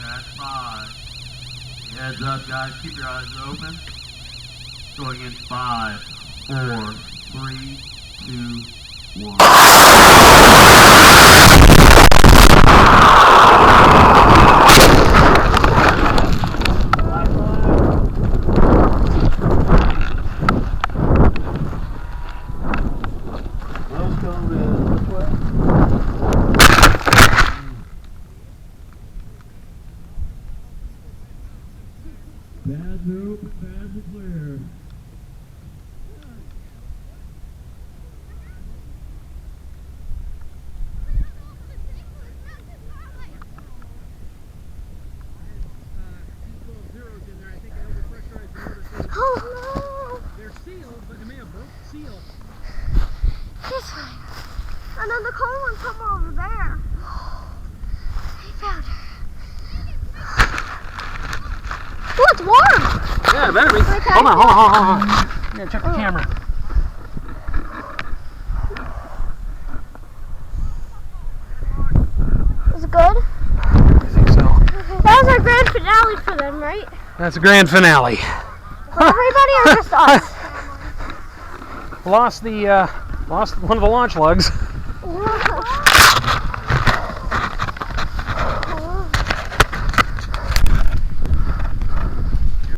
At 5. Heads up, guys. Keep your eyes open. Going in 5, 4, 3, 2, 1. Pads are open, pads are clear. D12-0s in there. I think I overpressurized the motor. Oh no! They're sealed, but they may have broke the seal. This way. And then the cold one's somewhere over there. I found her. Oh, it's warm! Yeah, it better be. Okay. Hold on. I'm gonna check the camera. Is it good? I think so. That was our grand finale for them, right? That's a grand finale. For everybody or just us? Lost one of the launch lugs.